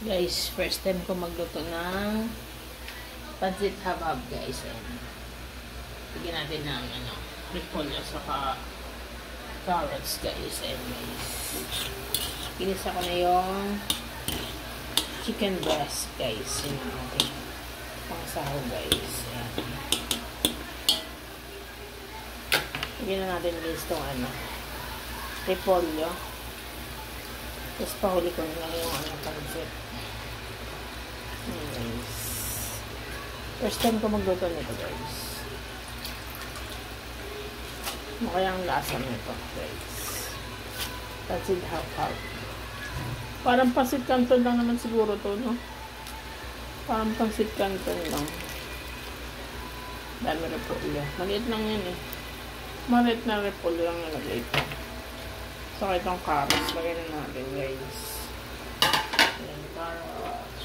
Guys, first time ko magluto ng pancit habab, guys. Ayan. Bigyan natin ng repolyo saka carrots, guys. Ayan, guys. Kinisa ko na yung chicken breast, guys. Yun ang ating pangsaho, guys. Ayan. Bigyan na natin guys itong repolyo. Tapos pahuli ko na yung pancit. Guys. First time ko magluto nito, guys. Kaya ang lasa nito, guys. Pancit habab. Parang pancit canton lang naman siguro to, no? Parang pancit canton lang. Dami repolyo. Maliit lang yan eh. Maliit na repolyo lang nalagay ito. Saka itong carrots. Lagay na natin, guys. Ayan, carrots.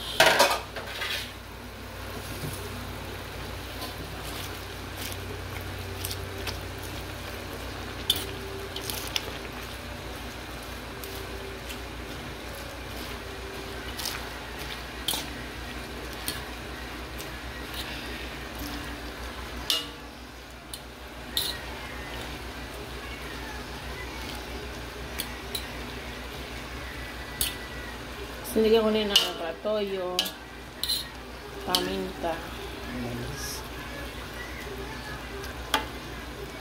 Sinigyan ko rin ng toyo, paminta.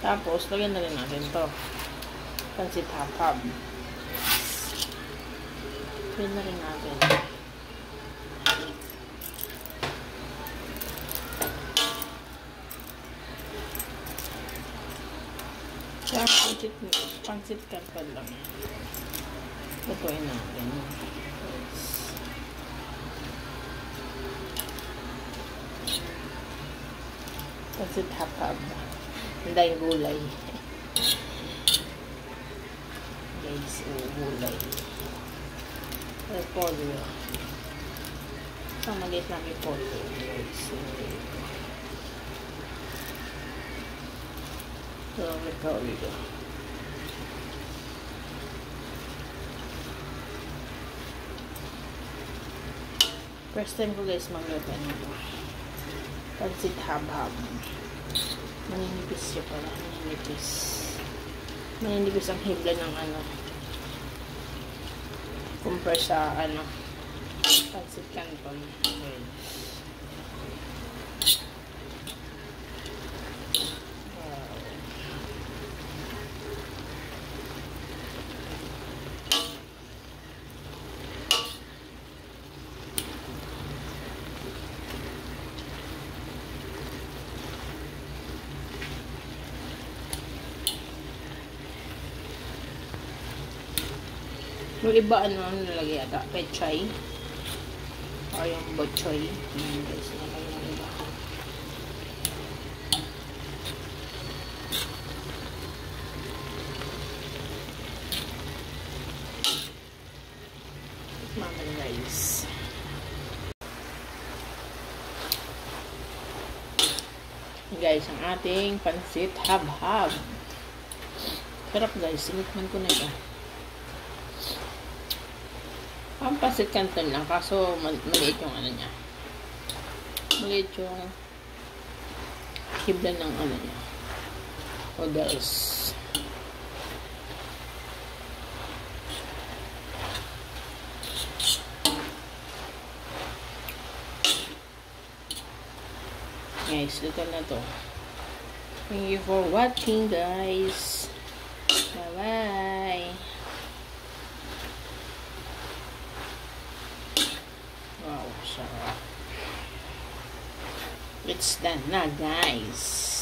Tapos, lagyan na rin natin to. Pancit habab. Lagyan na rin natin. Kaya pancit canton lang. Lutuin natin. Pancit habab. Hindi yung gulay. Guys, gulay. Repolyo. Isang maliit na repolyo. Guys, repolyo. First time ko guys magluto nito. Pancit habab. Maninipis siya pala. Maninipis. Maninipis ang hibla ng compare sa pancit canton. Okay. Yung iba nalagay ata pechay o yung bochoy. Guys, nalagay ng iba. Mama guys. Guys, ang ating pancit habab. Sarap guys, sinikman ko na ito. Ang pancit canton lang, kaso maliit yung niya. Maliit yung hibla ng niya. Noodles. Guys, ito na to. Thank you for watching, guys. Bye-bye. Wow, sarap. It's done na, guys.